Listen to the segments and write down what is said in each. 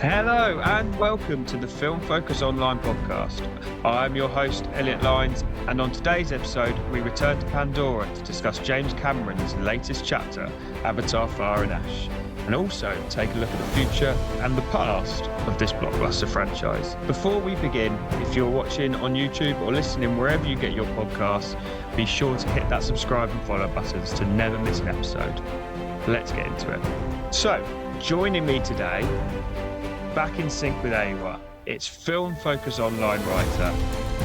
Hello and welcome to the Film Focus Online podcast. I'm your host, Elliot Lines, and on today's episode, we return to Pandora to discuss James Cameron's latest chapter, Avatar: Fire and Ash, and also take a look at the future and the past of this blockbuster franchise. Before we begin, if you're watching on YouTube or listening wherever you get your podcasts, be sure to hit that subscribe and follow buttons to never miss an episode. Let's get into it. So, joining me today, back in sync with Awa, it's Film Focus Online writer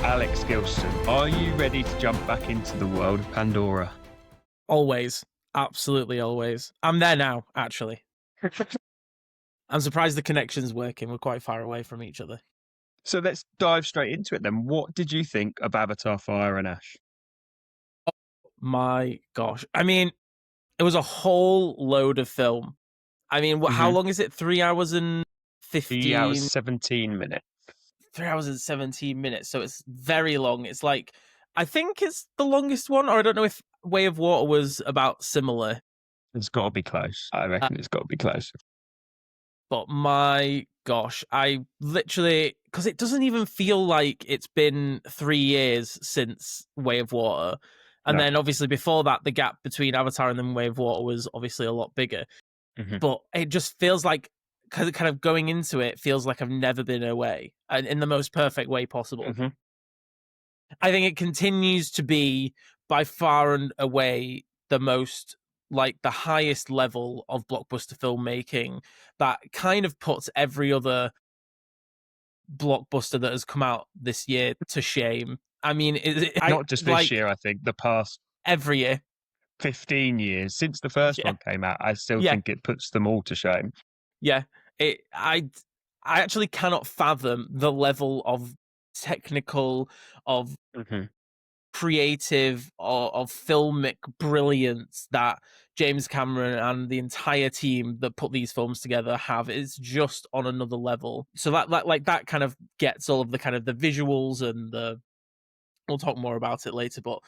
Alex Gilston. Are you ready to jump back into the world of Pandora? Always. Absolutely always. I'm there now, actually. I'm surprised the connection's working. We're quite far away from each other. So let's dive straight into it then. What did you think of Avatar: Fire and Ash? Oh my gosh. I mean, it was a whole load of film. I mean, how long is it? 3 hours and 15? 3 hours, 17 minutes. 3 hours and 17 minutes. So it's very long. It's like, I think it's the longest one, or I don't know if Way of Water was about similar. It's got to be close. I reckon it's got to be close. But my gosh, I literally, because it doesn't even feel like it's been 3 years since Way of Water. And then obviously before that, the gap between Avatar and then Way of Water was obviously a lot bigger. But it just feels like, kind of going into it, feels like I've never been away, and in the most perfect way possible. I think it continues to be by far and away the most, like, the highest level of blockbuster filmmaking that kind of puts every other blockbuster that has come out this year to shame. I mean, not just this year, I think the past every year. 15 years since the first one came out, I still think it puts them all to shame. Yeah, I actually cannot fathom the level of technical, of creative, of filmic brilliance that James Cameron and the entire team that put these films together have. Is just on another level. So that kind of gets all of the kind of the visuals and we'll talk more about it later, but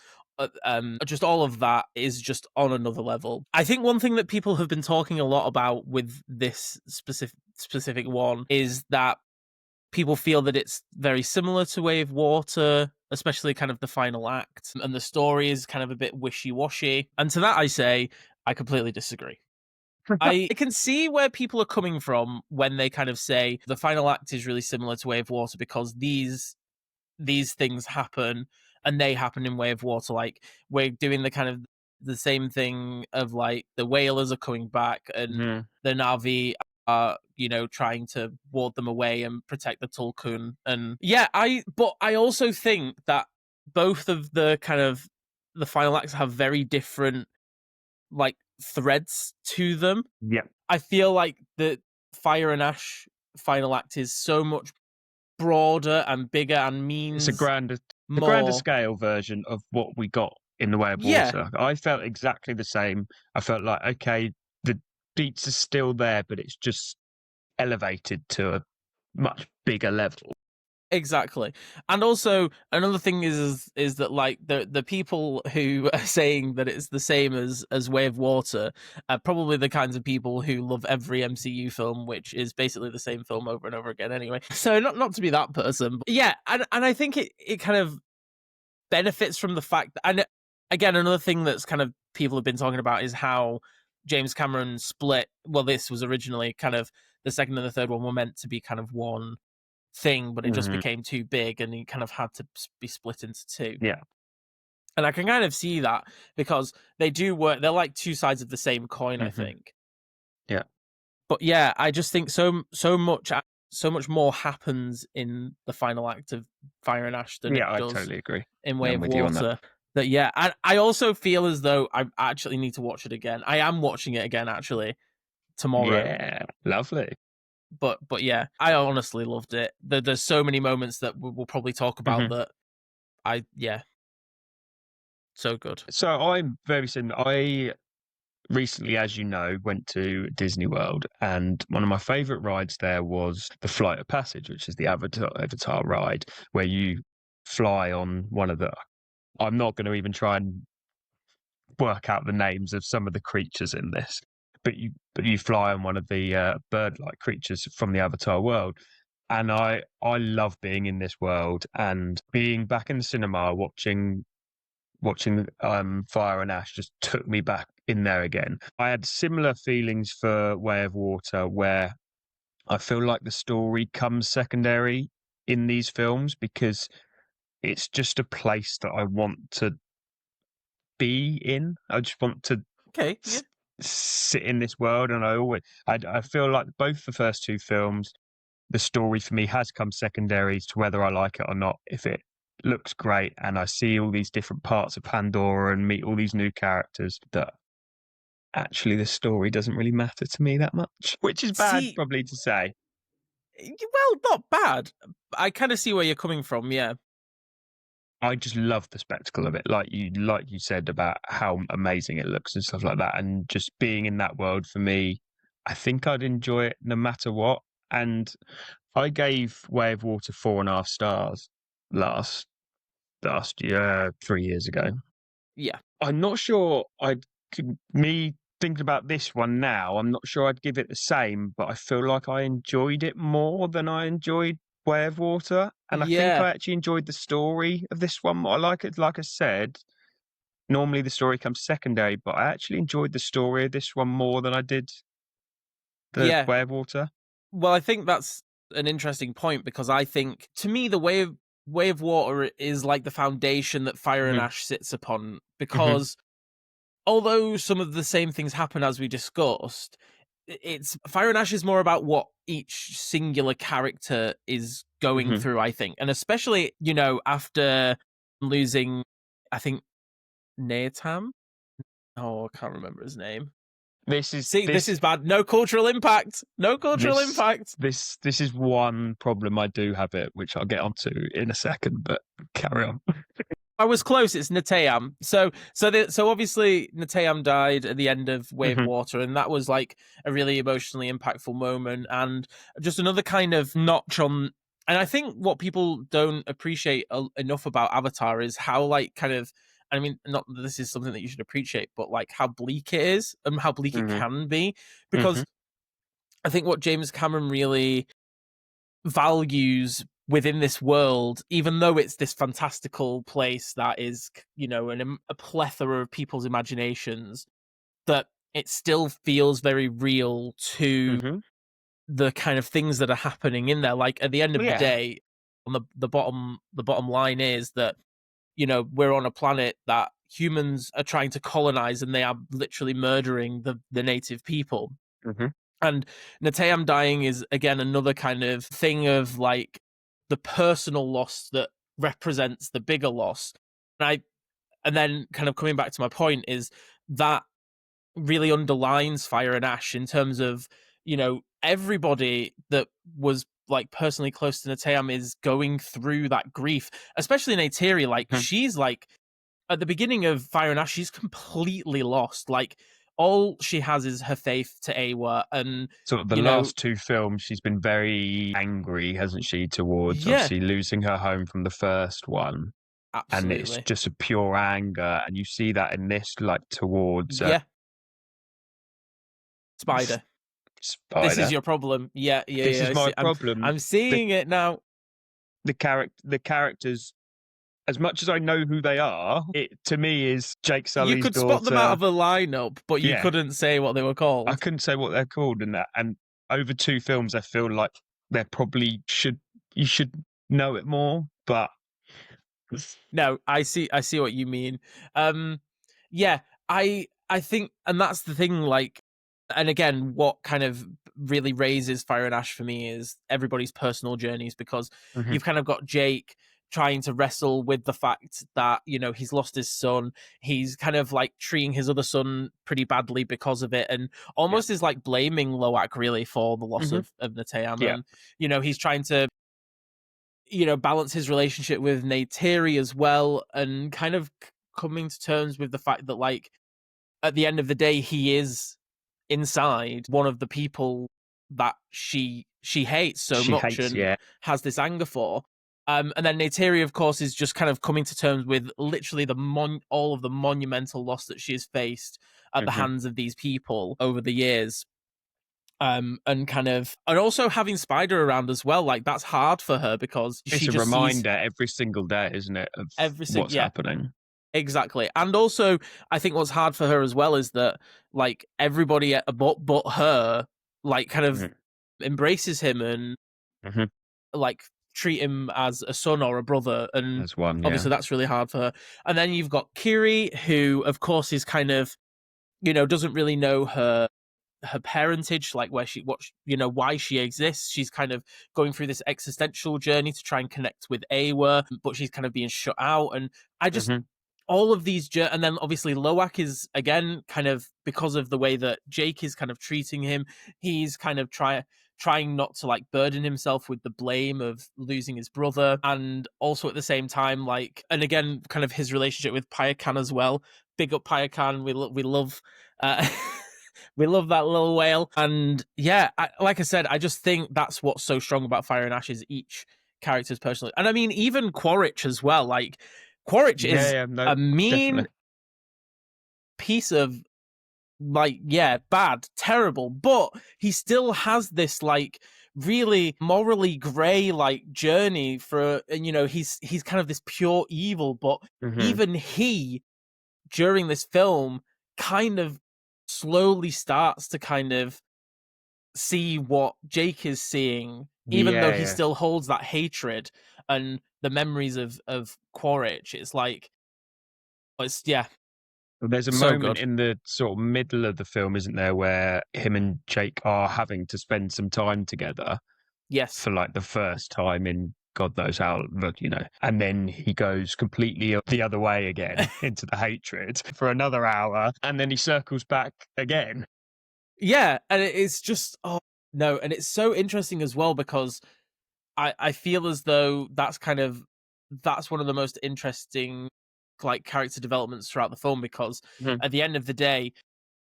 just all of that is just on another level. I think one thing that people have been talking a lot about with this specific one is that people feel that it's very similar to Way of Water, especially kind of the final act, and the story is kind of a bit wishy-washy. And to that I say, I completely disagree. I can see where people are coming from when they kind of say the final act is really similar to Way of Water because these things happen and they happen in Way of Water. Like, we're doing the kind of the same thing of, like, the whalers are coming back and the Na'vi are, trying to ward them away and protect the Tulkun. And but I also think that both of the kind of the final acts have very different, like, threads to them. Yeah. I feel like the Fire and Ash final act is so much broader and bigger and means it's a grander scale version of what we got in the Way of Water. I felt exactly the same. I felt like, okay, the beats are still there, but it's just elevated to a much bigger level. Exactly. And also another thing is that, like, the people who are saying that it's the same as Way of Water are probably the kinds of people who love every MCU film, which is basically the same film over and over again anyway. So not to be that person. But yeah, and I think it kind of benefits from the fact that, and again, another thing that's kind of people have been talking about is how James Cameron split. Well, this was originally kind of the second and the third one were meant to be kind of one thing, but it just became too big and he kind of had to be split into two. Yeah. And I can kind of see that because they do work. They're like two sides of the same coin, I think. Yeah. But yeah, I just think so much more happens in the final act of Fire and Ash than it does I totally agree. in Way of Water. That I also feel as though I actually need to watch it again. I am watching it again actually tomorrow. Yeah, lovely. But yeah, I honestly loved it. There's so many moments that we'll probably talk about that. So good. So I'm very similar. I recently, as you know, went to Disney World, and one of my favourite rides there was the Flight of Passage, which is the Avatar ride, where you fly on one of the... I'm not going to even try and work out the names of some of the creatures in this, but you fly on one of the bird-like creatures from the Avatar world. And I love being in this world and being back in the cinema watching Fire and Ash just took me back in there again. I had similar feelings for Way of Water, where I feel like the story comes secondary in these films because it's just a place that I want to be in. I just want to Okay, yeah. sit in this world, and I feel like both the first two films, the story for me has come secondary to whether I like it or not. If it looks great and I see all these different parts of Pandora and meet all these new characters, that actually the story doesn't really matter to me that much, which is bad See, probably to say. well, not bad. I kind of see where you're coming from. Yeah, I just love the spectacle of it, like you said about how amazing it looks and stuff like that, and just being in that world for me, I think I'd enjoy it no matter what. And I gave Way of Water 4.5 stars last year, 3 years ago. yeah, I'm not sure me thinking about this one now, I'm not sure I'd give it the same, but I feel like I enjoyed it more than I enjoyed Way of Water. And I think yeah, I actually enjoyed the story of this one more. I like it, like I said, normally the story comes secondary, but I actually enjoyed the story of this one more than I did the yeah. Way of Water. Well, I think that's an interesting point because I think to me the Way of Water is like the foundation that Fire and Hmm. Ash sits upon Hmm. because although some of the same things happen as we discussed, it's Fire and Ash is more about what each singular character is going Hmm. through, I think. And especially, after losing, I think, Neatam? Oh, I can't remember his name. This is See, this this is bad. No cultural impact. No cultural this impact. this is one problem I do have it, which I'll get onto in a second. But carry on. I was close. It's Neteyam. So obviously Neteyam died at the end of Way of Hmm. Water, and that was like a really emotionally impactful moment, and just another kind of notch on. And I think what people don't appreciate enough about Avatar is how like kind of. I mean, not that this is something that you should appreciate, but like how bleak it is and how bleak it Hmm. can be, Hmm. because I think what James Cameron really values within this world, even though it's this fantastical place that is, a plethora of people's imaginations, that it still feels very real to Hmm. the kind of things that are happening in there. Like at the end of the Yeah. day, on the bottom line is that we're on a planet that humans are trying to colonize, and they are literally murdering the native people. Hmm. And Neteyam dying is again another kind of thing of like the personal loss that represents the bigger loss. And then kind of coming back to my point is that really underlines Fire and Ash in terms of, everybody that was like personally close to Neteyam is going through that grief, especially Neytiri. Like Hmm. she's like at the beginning of Fire and Ash, she's completely lost. Like all she has is her faith to Awa, and Sort of the you know, last two films, she's been very angry, hasn't she, towards yeah, obviously losing her home from the first one. And it's absolutely, just a pure anger. And you see that in this, like towards yeah, Spider. This is Spider. your problem. Yeah, yeah, This yeah. is my I'm problem. I'm The seeing it now. the characters, as much as I know who they are, it to me is Jake You Sully's could spot them out daughter. of a lineup, but you Yeah, couldn't say what they were I called. couldn't say what they're called in that. And over two films, I feel like they're probably should you should know it more. But No, I see what you mean. Um yeah, I think, and that's the thing, like, and again, what kind of really raises Fire and Ash for me is everybody's personal journeys, because Mhm. you've kind of got Jake trying to wrestle with the fact that, he's lost his son. He's kind of like treating his other son pretty badly because of it, and Yeah. almost is like blaming Loak really for the loss Hmm. of Neteyam. Yeah. And, he's trying to balance his relationship with Neytiri as well, and kind of coming to terms with the fact that, like, at the end of the day, he is inside one of the people that she hates so She much hates. and Yeah. has this anger for. And then Neytiri, of course, is just kind of coming to terms with literally all of the monumental loss that she has faced at the Hmm. hands of these people over the years. And also having Spider around as well, like that's hard for her because It's she a just sees reminder every single day, isn't it, of everything. what's Yeah, happening. exactly. And also, I think what's hard for her as well is that like everybody but her, like kind of Hmm. embraces him and Hmm. like treat him as a son or a brother, and There's one, yeah. obviously that's really hard for her. And then you've got Kiri, who of course is kind of, doesn't really know her parentage, like why she exists. She's kind of going through this existential journey to try and connect with Awa, but she's kind of being shut out. And I just Hmm. all of these and then obviously Loak is again kind of, because of the way that Jake is kind of treating him, he's kind of trying not to like burden himself with the blame of losing his brother, and also at the same time, like, and again kind of his relationship with Payakan as well. Big up Payakan, we love we love that little whale. And yeah, like I said, I just think that's what's so strong about Fire and Ashes, each character's personally. And I mean, even Quaritch as well. Like, Quaritch Yeah, is yeah, no, a mean definitely. piece of, like, yeah, bad, terrible, but he still has this like really morally grey like journey for, and he's kind of this pure evil, but Hmm. even he during this film kind of slowly starts to kind of see what Jake is seeing, even though Yeah, he yeah. still holds that hatred and the memories of Quaritch. It's like, it's, yeah, There's a so moment good. in the sort of middle of the film, isn't there, where him and Jake are having to spend some time together Yes. for like the first time in God knows how, but and then he goes completely the other way again into the hatred for another hour, and then he circles back again. Yeah, and it's just, oh no, and it's so interesting as well because I feel as though that's one of the most interesting like character developments throughout the film, because Hmm. at the end of the day,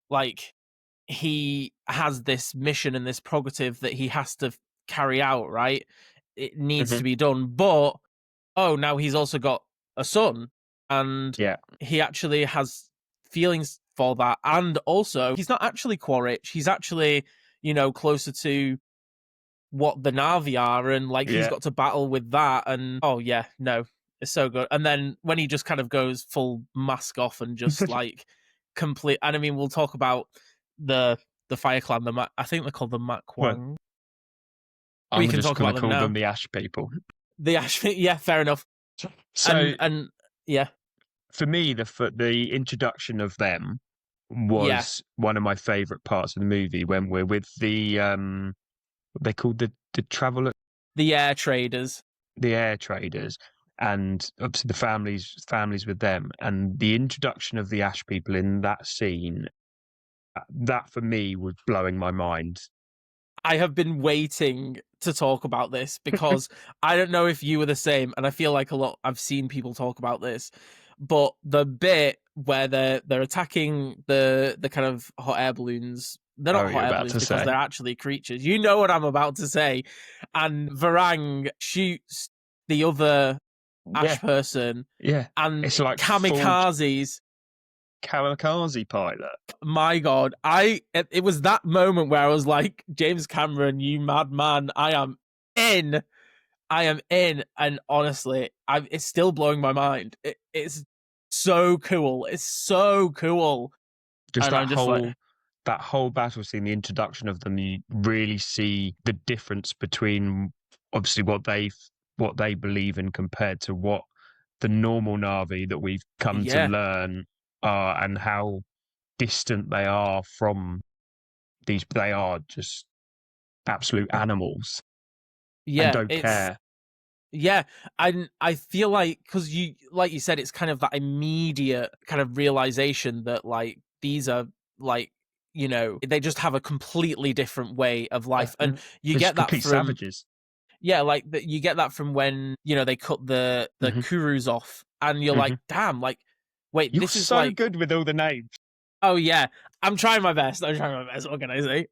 like, he has this mission and this prerogative that he has to carry out, right? It needs Hmm. to be done, but oh, now he's also got a son, and Yeah, he actually has feelings for that. And also, he's not actually Quaritch. He's actually, closer to what the Navi are, and like he's yeah. got to battle with that. And oh yeah, no, it's so good. And then when he just kind of goes full mask off and just like complete. And I mean, we'll talk about the Fire Clan. I think they're called the Well, Makwang. We I'm can just talk going to about them call them now. the Ash people. The Ash, yeah, fair enough. So And yeah, for me, the introduction of them yeah, was one of my favorite parts of the movie when we're with the what they called the travel the air traders. the air traders, and obviously the families with them, and the introduction of the Ash people in that scene, that for me was blowing my mind. I have been waiting to talk about this because I don't know if you were the same, and I feel like I've seen people talk about this, but the bit where they're attacking the kind of hot air balloons. They're Oh, not you're hot air about balloons to because say, they're actually creatures. You know what I'm about to say. And Varang shoots the other yeah, Ash person, yeah, and it's like full kamikazes. kamikaze pilot. My God, it was that moment where I was like, James Cameron, you madman, I am in. I am in. And honestly, it's still blowing my mind. It's so cool. It's so cool. Just And I'm just like, that whole battle scene, the introduction of them, you really see the difference between obviously what they believe in compared to what the normal Navi that we've come to yeah, learn are, and how distant they are from these. They are just absolute animals and yeah, don't care. yeah. And I feel like, because like you said, it's kind of that immediate kind of realization that like these are like, they just have a completely different way of life. And Mhm. you Just get that complete from, savages. yeah, like you get that from when they cut the Hmm. Kurus off, and you're like, Hmm. damn, like, wait, You're this is so like, good with all the names. oh yeah, I'm trying my best. I'm trying my best. What can I say?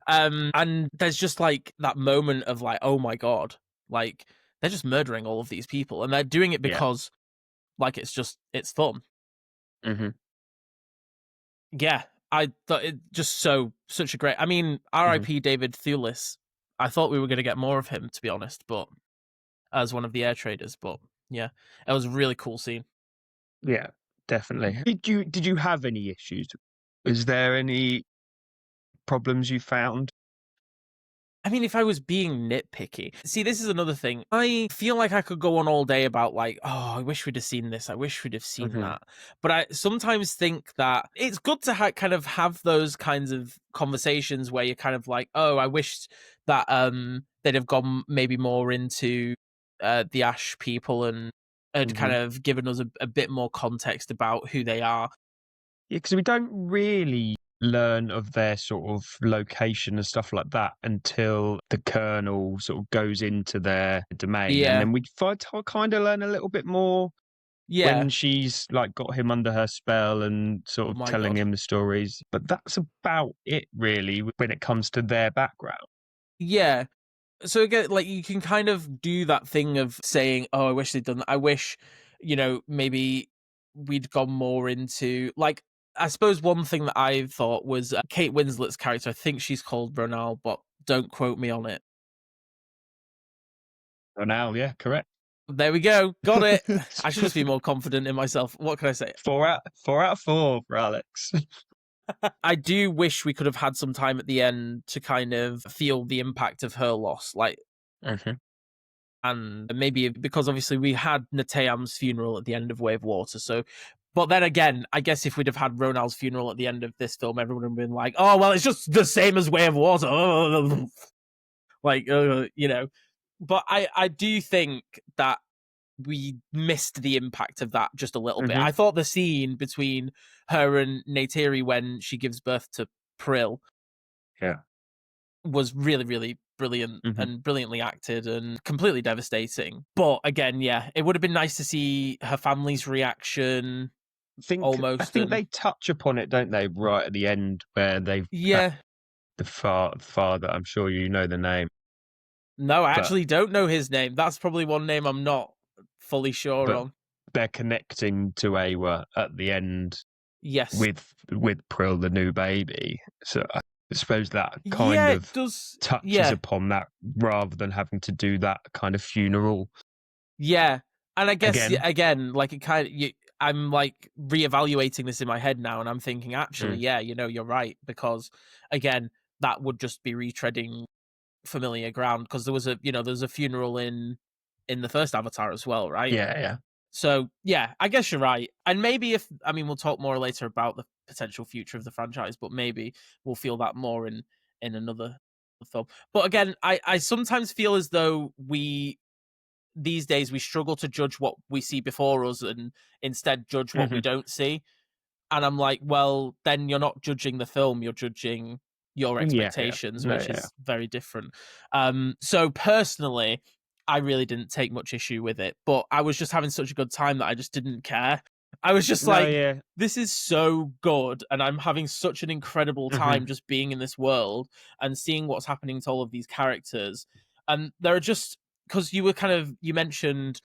And there's just like that moment of like, oh my god, like they're just murdering all of these people, and they're doing it Yeah. because like it's fun. Hmm. Yeah, I thought it just such a great. I mean, Hmm. R.I.P. David Thewlis. I thought we were going to get more of him, to be honest, but as one of the air traders. But yeah, it was a really cool scene. Yeah, definitely. Did you have any issues? Is there any problems you found? I mean, if I was being nitpicky, see, this is another thing. I feel like I could go on all day about like, oh, I wish we'd have seen this. I wish we'd have seen Hmm. that. But I sometimes think that it's good to kind of have those kinds of conversations where you're kind of like, oh, I wish that they'd have gone maybe more into the Ash people and had kind Hmm. of given us a bit more context about who they are. Yeah, because we don't really learn of their sort of location and stuff like that until the colonel sort of goes into their domain, and Yeah, then we kind of learn a little bit more when yeah. she's like got him under her spell and sort Oh of my telling god. him the stories. But that's about it, really, when it comes to their background. Yeah. So again, like you can kind of do that thing of saying, "Oh, I wish they'd done that. I wish, maybe we'd gone more into like." I suppose one thing that I thought was Kate Winslet's character. I think she's called Ronal, but don't quote me on it. Oh, now, yeah, correct. There we go, got it. I should just be more confident in myself. What can I say? Four out of four for Alex. I do wish we could have had some time at the end to kind of feel the impact of her loss, like Hmm. and maybe because obviously we had Neteyam's funeral at the end of Wave Water, so but then again, I guess if we'd have had Ronal's funeral at the end of this film, everyone would have been like, "Oh, well, it's just the same as Way of Water," like But I do think that we missed the impact of that just a little bit. Hmm. I thought the scene between her and Neytiri when she gives birth to Prill Yeah. was really, really brilliant Hmm. and brilliantly acted and completely devastating. But again, yeah, it would have been nice to see her family's reaction I almost. think And they touch upon it, don't they, right at the end where they've yeah, the father. I'm sure you know the name, no, I but actually don't know his name. That's probably one name I'm not fully sure but on. they're connecting to Awa at the end Yes. with Prill, the new baby. So I suppose that Yeah, kind it of does. touches Yeah. upon that rather than having to do that kind of funeral Yeah. And I guess again. again, like it kind of I'm like reevaluating this in my head now and I'm thinking actually, Mm. yeah, you're right because again, that would just be retreading familiar ground because there's a funeral in the first Avatar as well, right? Yeah, yeah. So yeah, I guess you're right. And maybe if I mean we'll talk more later about the potential future of the franchise, but maybe we'll feel that more in another film. But again, I sometimes feel as though we these days we struggle to judge what we see before us and instead judge what we Hmm. don't see. And I'm like, well, then you're not judging the film, you're judging your Yeah, yeah. expectations, No, which yeah. is very different. So personally, I really didn't take much issue with it, but I was just having such a good time that I just didn't care. I was just No, like, yeah. this is so good, and I'm having such an incredible Hmm. time just being in this world and seeing what's happening to all of these characters. And there are just because you mentioned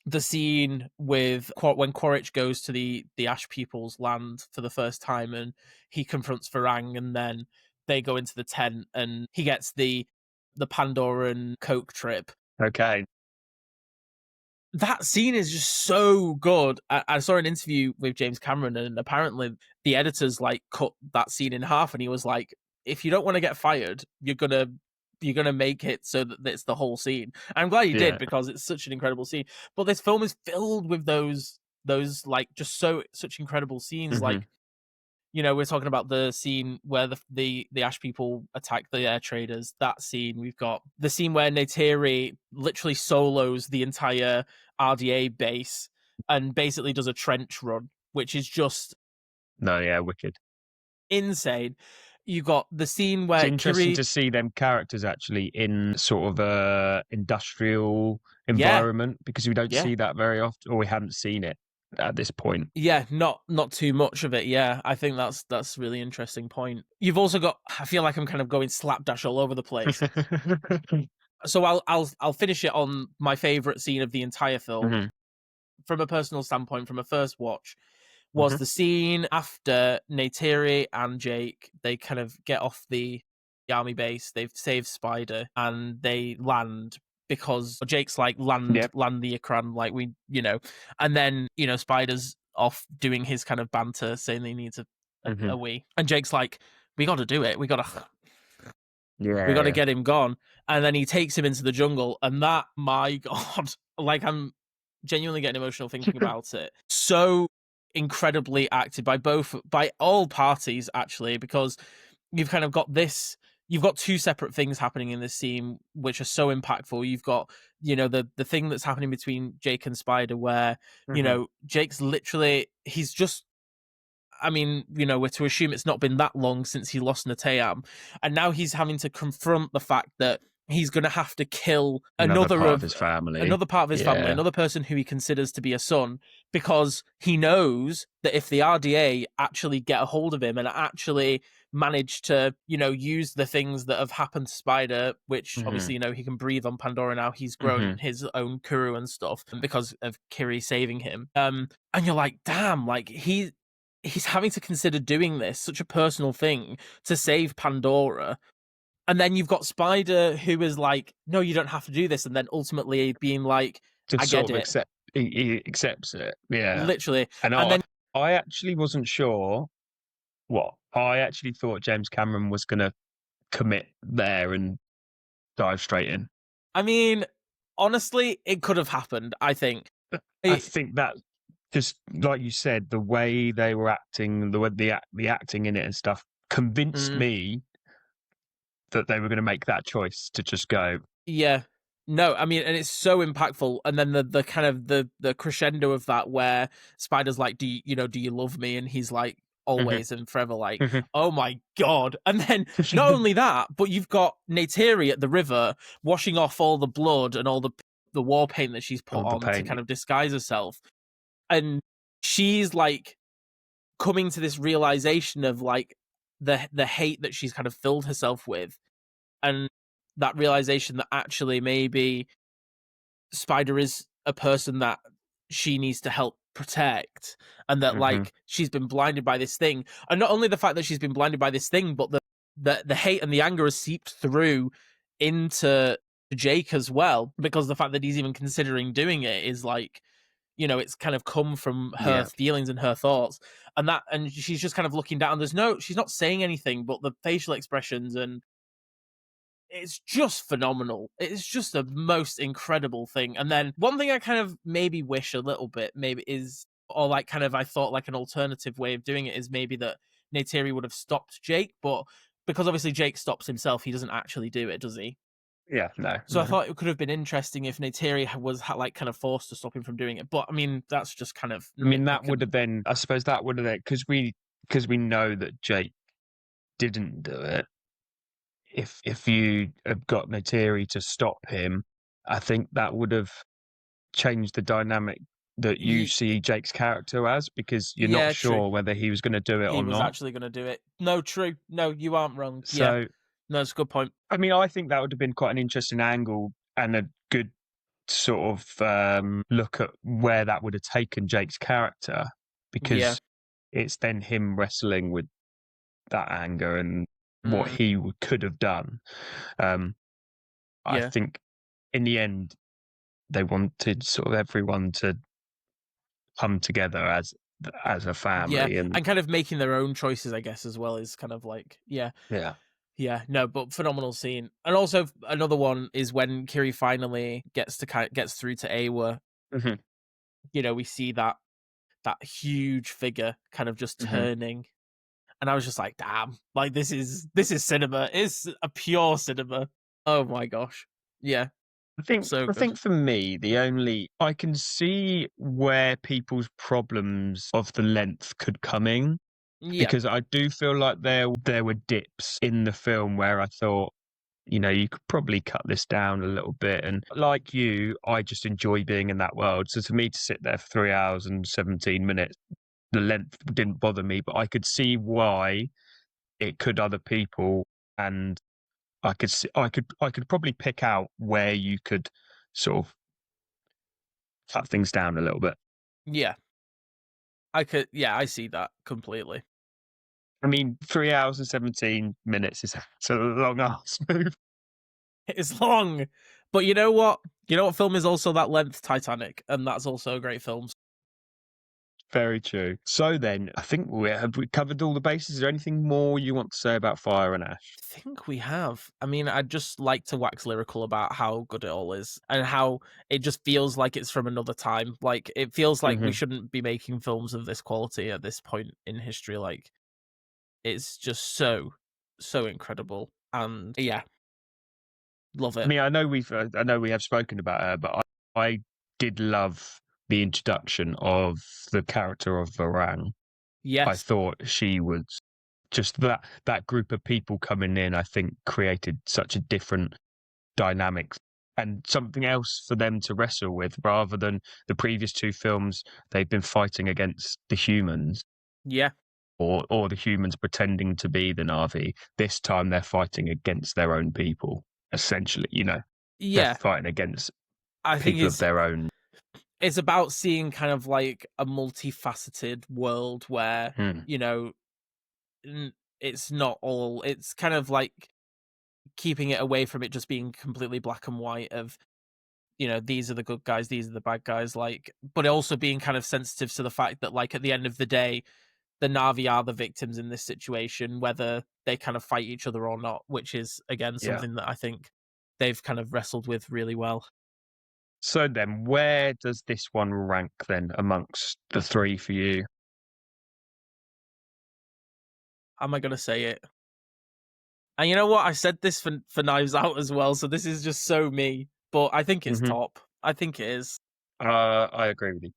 the scene with when Quaritch goes to the Ash people's land for the first time and he confronts Varang and then they go into the tent and he gets the Pandoran coke trip. Okay. That scene is just so good. I saw an interview with James Cameron and apparently the editors like cut that scene in half and he was like, if you don't want to get fired, you're gonna make it so that it's the whole scene. I'm glad he did Yeah. because it's such an incredible scene. But this film is filled with those like just such incredible scenes. Hmm. Like we're talking about the scene where the Ash people attack the air traders. That scene. We've got the scene where Neytiri literally solos the entire RDA base and basically does a trench run, which is just No, yeah, wicked. insane. You got the scene It's where interesting Kiri, to see them characters actually in sort of a industrial yeah, environment because we don't yeah, see that very often, or we haven't seen it at this point. yeah, not too much of it. Yeah, I think that's a really interesting point. You've also got. I feel like I'm kind of going slapdash all over the place. So I'll finish it on my favorite scene of the entire film Hmm. from a personal standpoint, from a first watch, was Hmm. the scene after Neytiri and Jake, they kind of get off the army base, they've saved Spider, and they land because Jake's like, land Yep. the Ikran, like and then, Spider's off doing his kind of banter, saying he needs Hmm. a wee. And Jake's like, we got to do it. We got to Yeah. get him gone. And then he takes him into the jungle. And that, my God, like I'm genuinely getting emotional thinking Yeah. about it. So incredibly acted by all parties, actually, because you've kind of got you've got two separate things happening in this scene, which are so impactful. You've got, the thing that's happening between Jake and Spider where, Hmm. Jake's literally, he's just, I mean, we're to assume it's not been that long since he lost Natayam, and now he's having to confront the fact that he's going to have to kill Another part of his family. another part of his family, Yeah. another person who he considers to be a son, because he knows that if the RDA actually get a hold of him and actually manage to, use the things that have happened to Spider, which Hmm. obviously, he can breathe on Pandora now. He's grown Hmm. his own Kuru and stuff because of Kiri saving him. And you're like, damn, like he's having to consider doing this, such a personal thing, to save Pandora. And then you've got Spider, who is like, no, you don't have to do this. And then ultimately being like, I Just get sort of it. accept. He accepts it. Yeah. Literally. And And then, I actually wasn't sure what. I actually thought James Cameron was going to commit there and dive straight in. I mean, honestly, it could have happened, I think. I think that just like you said, the way they were acting, the acting in it and stuff convinced Mm, me that they were going to make that choice to just go. yeah. No, I mean, and it's so impactful. And then the kind of the crescendo of that, where Spider's like, do you love me? And he's like, Mhm, always and forever, like, mhm. oh my God. And then not only that, but you've got Neytiri at the river washing off all the blood and all the war paint that she's put All the on to pain. kind of disguise herself. And she's like coming to this realization of like the hate that she's kind of filled herself with, and that realization that actually maybe Spider is a person that she needs to help protect, and that Hmm. like she's been blinded by this thing. And not only the fact that she's been blinded by this thing, but the hate and the anger has seeped through into Jake as well, because the fact that he's even considering doing it is like, it's kind of come from her Yeah. feelings and her thoughts. And she's just kind of looking down. She's not saying anything, but the facial expressions, and it's just phenomenal. It's just the most incredible thing. And then one thing I kind of maybe wish a little bit, maybe is, or like kind of, I thought like an alternative way of doing it is maybe that Neytiri would have stopped Jake, but because obviously Jake stops himself, he doesn't actually do it, does he? Yeah. No. So I No. thought it could have been interesting if Neytiri was like kind of forced to stop him from doing it. But I mean, that's just kind of I mean, that would nitpicking. have been. I suppose that would have been because we know that Jake didn't do it. If you have got Nateri to stop him, I think that would have changed the dynamic that you see Jake's character as, because you're not Yeah, true. sure whether he was going to do it He or was not. actually going to do it. No, true. No, you aren't wrong. Yeah, So, no, it's a good point. I mean, I think that would have been quite an interesting angle and a good sort of look at where that would have taken Jake's character, Yeah. because it's then him wrestling with that anger and what Mm, he could have done. Um, I yeah. think in the end, they wanted sort of everyone to come together as a Yeah. family, and And kind of making their own choices, I guess, as well, is kind of like, yeah. yeah. Yeah, no, but phenomenal scene. And also another one is when Kiri finally gets through to Awa. Hmm. We see that huge figure kind of just Hmm. turning, and I was just like, damn, like this is cinema. It's a pure cinema. Oh my gosh. Yeah, I think so I good. think for me, the only I can see where people's problems of the length could come in, Yeah. because I do feel like there were dips in the film where I thought, you could probably cut this down a little bit. And like you, I just enjoy being in that world. So for me to sit there for 3 hours and 17 minutes, the length didn't bother me, but I could see why it could other people. And I could probably pick out where you could sort of cut things down a little bit. Yeah, I could. Yeah, I see that completely. I mean, 3 hours and 17 minutes is it's a long ass movie. It's long, but you know what? You know what film is also that length? Titanic, and that's also a great film. Very true. So then, I think we covered all the bases. Is there anything more you want to say about Fire and Ash? I think we have. I mean, I'd just like to wax lyrical about how good it all is and how it just feels like it's from another time. Like, it feels like we Hmm. shouldn't be making films of this quality at this point in history. Like, it's just so incredible. And yeah, love I it. mean, I know we have spoken about her, but I did love the introduction of the character of Varang. I Yes. thought she was just that group of people coming in. I think created such a different dynamic and something else for them to wrestle with, rather than the previous two films. They've been fighting against the humans, Yeah. or the humans pretending to be the Na'vi. This time they're fighting against their own people. Essentially, they're Yeah. fighting against I think people of their own. it's about seeing kind of like a multifaceted world where, Hmm. you know, it's not all, it's kind of like keeping it away from it just being completely black and white of, these are the good guys, these are the bad guys, like, but also being kind of sensitive to the fact that, like, at the end of the day, the Navi are the victims in this situation, whether they kind of fight each other or not, which is, again, Yeah. something that I think they've kind of wrestled with really well. So then, where does this one rank then amongst the three for you? Am I going to say it? And you know what? I said this for Knives Out as well, so this is just so me. But I think it's Hmm. top. I think it is. I agree with you.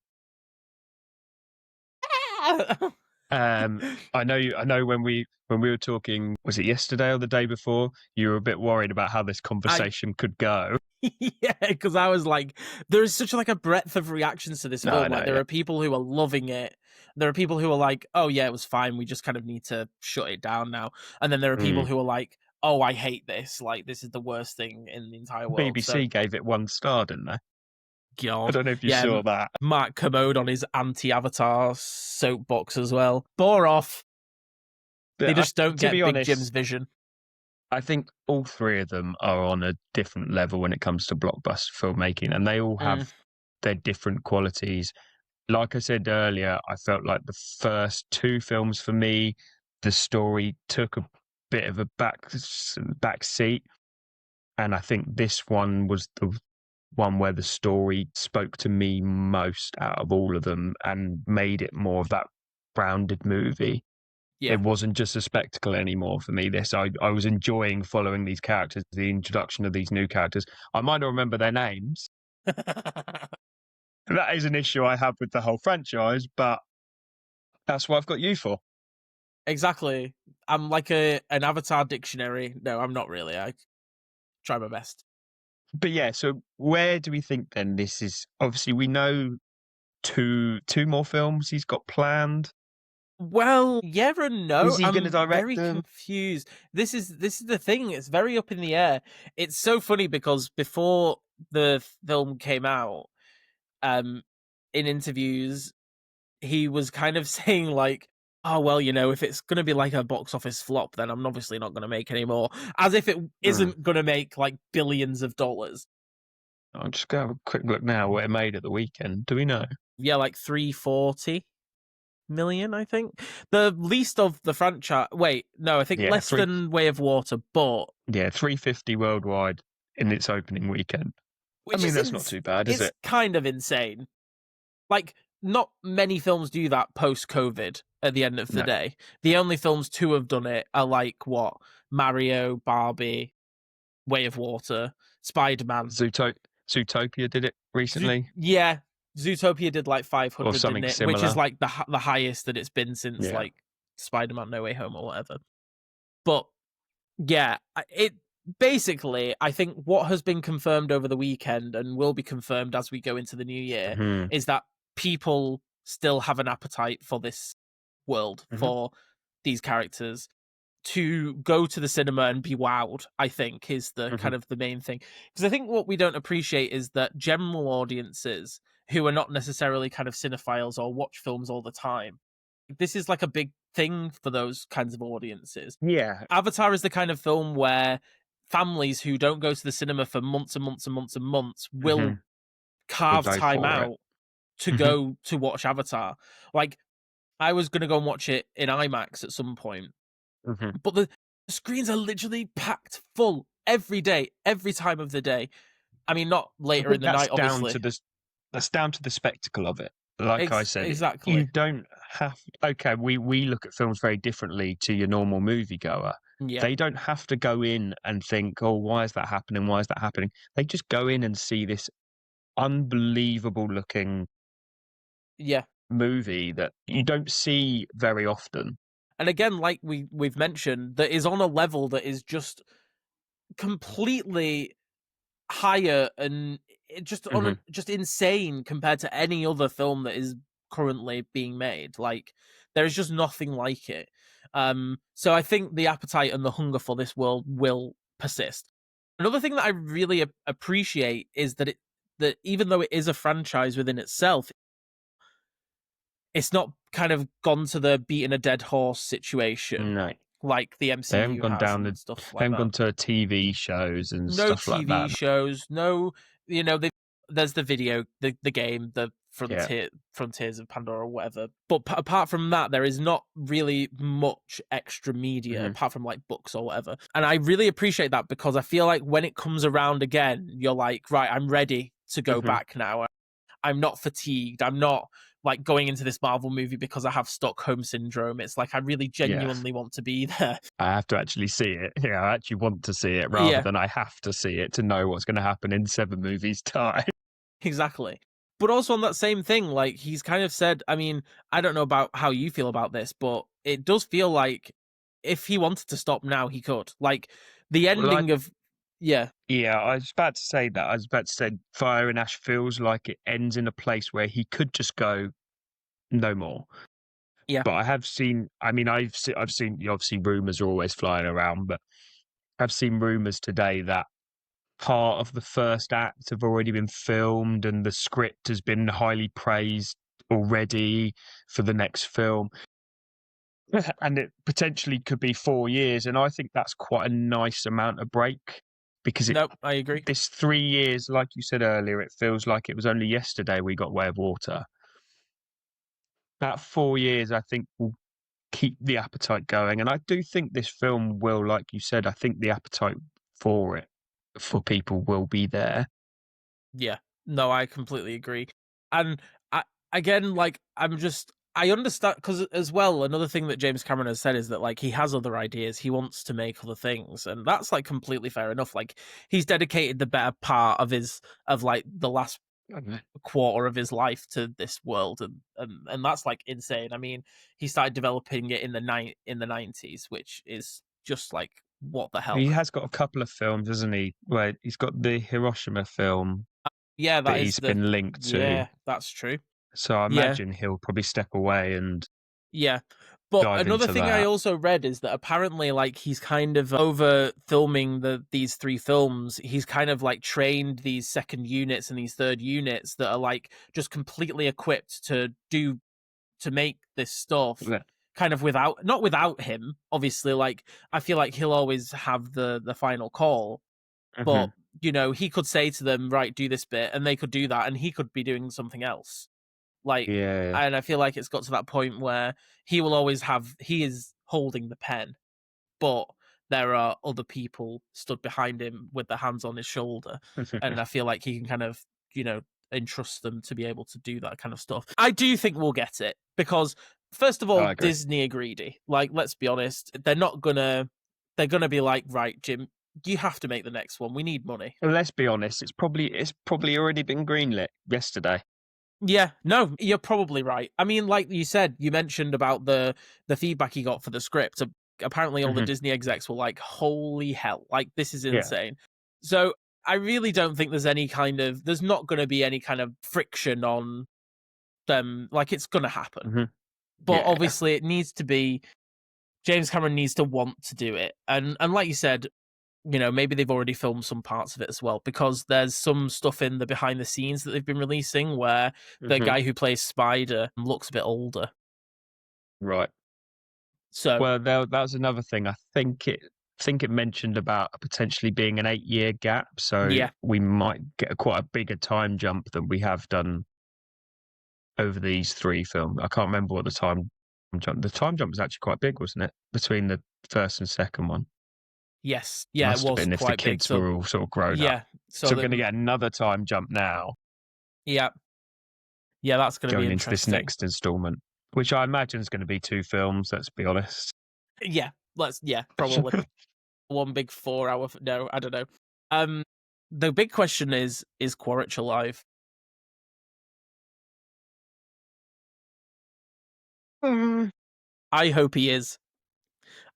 I know when we were talking, was it yesterday or the day before? You were a bit worried about how this I conversation could go. Yeah, because I was like, there is such like a breadth of reactions to this No, I film. know, Like, there yeah. are people who are loving it. There are people who are like, oh yeah, it was fine. We just kind of need to shut it down now. And then there are people Mm. who are like, oh, I hate this. Like, this is the worst thing in the entire world. So BBC gave it 1 star, didn't they? I God, don't know if you yeah, saw that. Mark Commode on his anti-Avatar soapbox as well. Bore off. They But just don't to get be Big Jim's honest, vision. I think all three of them are on a different level when it comes to blockbuster filmmaking, and they all Mm, have their different qualities. Like I said earlier, I felt like the first two films for me, the story took a bit of a back seat, and I think this one was the one where the story spoke to me most out of all of them and made it more of that grounded movie. yeah. It wasn't just a spectacle anymore for me. I was enjoying following these characters, the introduction of these new characters. I might not remember their names. That is an issue I have with the whole franchise, but that's what I've got you for. Exactly. I'm like an Avatar dictionary. No, I'm not really. I try my best. But yeah, so where do we think then this is? Obviously, we know two more films he's got planned. Well, yeah and Is no. he going to I'm direct very them? confused. This is the thing. It's very up in the air. It's so funny because before the film came out, um, in interviews, he was kind of saying like, "Oh well, if it's gonna be like a box office flop, then I'm obviously not gonna make any more." As if it Hmm. isn't gonna make like billions of dollars. I'll just go have a quick look now what it made at the weekend. Do we know? Yeah, like 340 million, I think. The least of the franchise. Wait, no, I think Yeah, less than Way of Water, but 350 worldwide in its opening weekend. I which mean, is that's not too bad, is it's it? kind of insane. Like, not many films do that post COVID at the end of the No. day. The only films to have done it are like what? Mario, Barbie, Way of Water, Spider-Man. Zootopia did it recently, Yeah, Zootopia did like or 500, didn't something it? Which is similar. like the highest that it's been since Yeah. like Spider-Man No Way Home or whatever. But yeah, it basically, I think what has been confirmed over the weekend and will be confirmed as we go into the new year Hmm. is that people still have an appetite for this world, Hmm. for these characters, to go to the cinema and be wowed, I think, is the Hmm. kind of the main thing. Because I think what we don't appreciate is that general audiences who are not necessarily kind of cinephiles or watch films all the time, this is like a big thing for those kinds of audiences. Yeah. Avatar is the kind of film where families who don't go to the cinema for months and months and months and months Hmm. will We'll carve go time for it. out to Hmm. go to watch Avatar. Like, I was going to go and watch it in IMAX at some point, Hmm. but the screens are literally packed full every day, every time of the day. I mean, not I later in think the night, obviously. that's down to the spectacle of it. Like I said, you Exactly. don't have. Okay, we look at films very differently to your normal moviegoer. Yeah. They don't have to go in and think, "Oh, why is that happening? Why is that happening?" They just go in and see this unbelievable looking Yeah. movie that you don't see very often. And again, like we've mentioned, that is on a level that is just completely higher and just on Hmm. just insane compared to any other film that is currently being made. Like, there is just nothing like it. So I think the appetite and the hunger for this world will persist. Another thing that I really appreciate is that even though it is a franchise within itself, it's not kind of gone to the beating a dead horse situation No, like the they haven't MCU gone has down and stuff they like haven't that. gone to TV shows and No stuff like TV that. shows, no, there's the video, the game, the Yeah. Frontiers of Pandora or whatever. But apart from that, there is not really much extra media Hmm. apart from like books or whatever. And I really appreciate that because I feel like when it comes around again, you're like, right, I'm ready to go Hmm. back now. I'm not fatigued. I'm not like going into this Marvel movie because I have Stockholm syndrome. It's like I really Yeah. genuinely want to be there. I have to actually see it. Yeah, I actually want to see it rather Yeah, than I have to see it to know what's going to happen in 7 movies' time. exactly. But also on that same thing, like he's kind of said, I mean, I don't know about how you feel about this, but it does feel like if he wanted to stop now, he could. Like the Well, ending of yeah, yeah, I was about to say that. I was about to say Fire and Ash feels like it ends in a place where he could just go no more. yeah, But I have seen. I mean, I've seen. Obviously, rumors are always flying around, but I've seen rumors today that part of the first act have already been filmed and the script has been highly praised already for the next film. And it potentially could be 4 years. And I think that's quite a nice amount of break because nope, I agree. this 3 years, like you said earlier, it feels like it was only yesterday we got Way of Water. That 4 years, I think, will keep the appetite going. And I do think this film will, like you said, I think the appetite for it for people will be there. Yeah. No, I completely agree. And I, again, like I understand because as well, another thing that James Cameron has said is that like he has other ideas, he wants to make other things, and that's like completely fair enough. Like he's dedicated the better part of like the last Mhm. quarter of his life to this world, and that's like insane. I mean, he started developing it in the 90s, which is just like what the hell. He has got a couple of films, hasn't he? Where he's got the Hiroshima film Yeah, that that is he's the been linked to. yeah, that's true. So I Yeah, imagine he'll probably step away and yeah. But dive another into thing I that. also read is that apparently, like, he's kind of over filming these three films. He's kind of like trained these second units and these third units that are like just completely equipped to make this stuff Yeah. kind of without not without him, obviously. Like, I feel like he'll always have the final call, but Mhm. he could say to them, right, do this bit, and they could do that, and he could be doing something else. Like, Yeah. and I feel like it's got to that point where he is holding the pen, but there are other people stood behind him with their hands on his shoulder, and I feel like he can kind of, entrust them to be able to do that kind of stuff. I do think we'll get it because first of all, I agree. Disney are greedy. Like, let's be honest, they're gonna be like, right, Jim, you have to make the next one. We need money. Well, let's be honest, it's probably already been greenlit yesterday. Yeah, no, you're probably right. I mean, like you said, you mentioned about the feedback he got for the script. Apparently, all the Mhm. Disney execs were like, "Holy hell! Like, this is Yeah. insane." So I really don't think there's not going to be any kind of friction on them. Like, it's going to happen, Mhm. but Yeah. obviously, it needs to be. James Cameron needs to want to do it. And like you said, maybe they've already filmed some parts of it as well, because there's some stuff in the behind the scenes that they've been releasing where the guy who plays Spider looks a bit older. Right. So Well, that was another thing. I think it mentioned about potentially being an 8-year gap, so yeah, we might get quite a bigger time jump than we have done over these 3 films. I can't remember what the time jump. The time jump was actually quite big, wasn't it, between the first and second one? yes, yeah, it Must have was been if the quite big. kids So were all sort of grown up. yeah, So so we're going to that get another time jump now yeah, yeah, that's going to be going into this interesting. next installment, which I imagine is going to be 2 films. Let's be honest. Yeah, probably one big 4-hour. No, I don't know. The big question is Quaritch alive? Mm. I hope he is.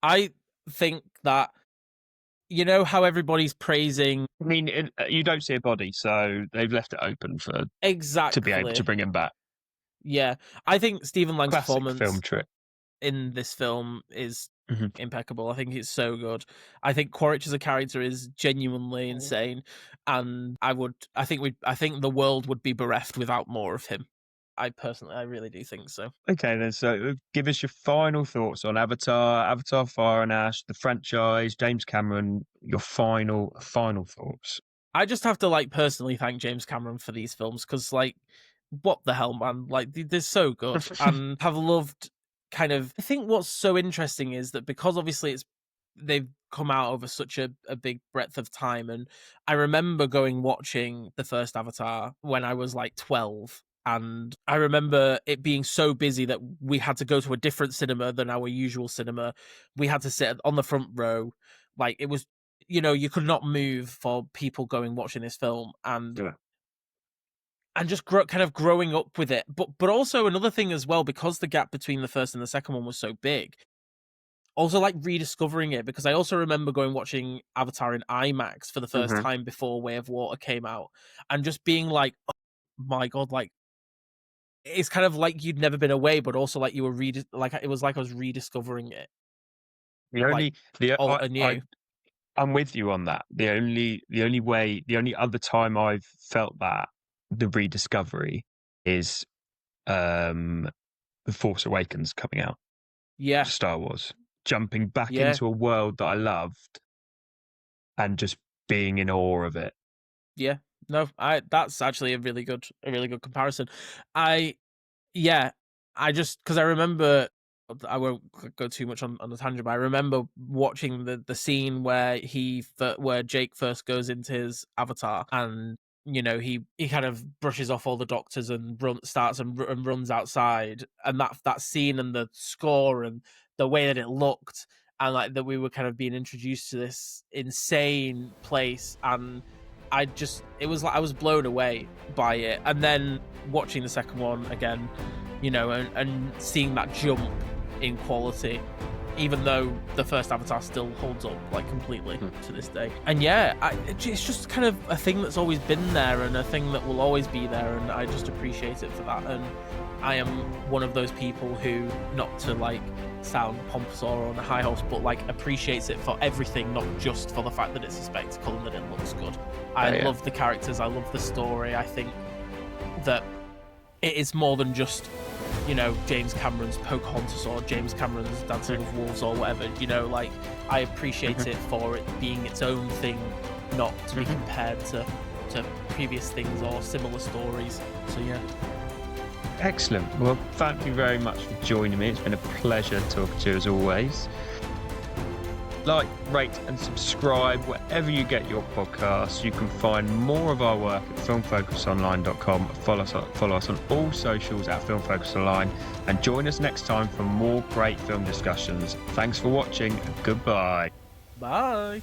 I think that, how everybody's praising I mean, you don't see a body, so they've left it open to be able to exactly. bring him back. Yeah, I think Stephen Lang's Classic film performance trick. in this film is Mhm. impeccable. I think it's so good. I think Quaritch as a character is genuinely insane, and I think the world would be bereft without more of him. I really do think so. Okay, then. So, give us your final thoughts on Avatar, Fire and Ash, the franchise, James Cameron. Your final thoughts. I just have to personally thank James Cameron for these films, because what the hell, man? They're so good, and have loved I think what's so interesting is that, because obviously they've come out over such a big breadth of time, and I remember watching the first Avatar when I was 12, and I remember it being so busy that we had to go to a different cinema than our usual cinema. We had to sit on the front row. It was, you could not move for people watching this film, and Yeah. just growing up with it. But also another thing as well, because the gap between the first and the second one was so big. Also, rediscovering it, because I also remember watching Avatar in IMAX for the first time before Way of Water came out, and just being like, "Oh my god!" It's kind of like you'd never been away, but also you were it was like I was rediscovering it, The like only the all I anew. I'm with you on that. The only other time I've felt that the rediscovery is The Force Awakens coming out, Yeah, Star Wars, jumping back yeah, into a world that I loved and just being in awe of it. yeah. No, that's actually a really good comparison. I Yeah, because I remember, I won't go too much on the tangent, but I remember watching the scene where where Jake first goes into his avatar, and he kind of brushes off all the doctors and runs outside, and that scene and the score and the way that it looked, and that we were kind of being introduced to this insane place, and it was I was blown away by it. And then watching the second one again, and seeing that jump in quality, even though the first Avatar still holds up completely to this day. And yeah, it's just kind of a thing that's always been there, and a thing that will always be there, and I just appreciate it for that. And I am one of those people who, not to sound pompous or on a high horse, but appreciates it for everything, not just for the fact that it's a spectacle and that it looks good. I love the characters, I love the story. I think that it is more than just James Cameron's Pocahontas or James Cameron's Dancing with Wolves or whatever. I appreciate it for it being its own thing, not to be compared to previous things or similar stories. So yeah. Excellent. Well, thank you very much for joining me. It's been a pleasure talking to you as always. Like, rate and subscribe wherever you get your podcasts. You can find more of our work at filmfocusonline.com. Follow us on all socials at filmfocusonline, and join us next time for more great film discussions. Thanks for watching, and goodbye. Bye.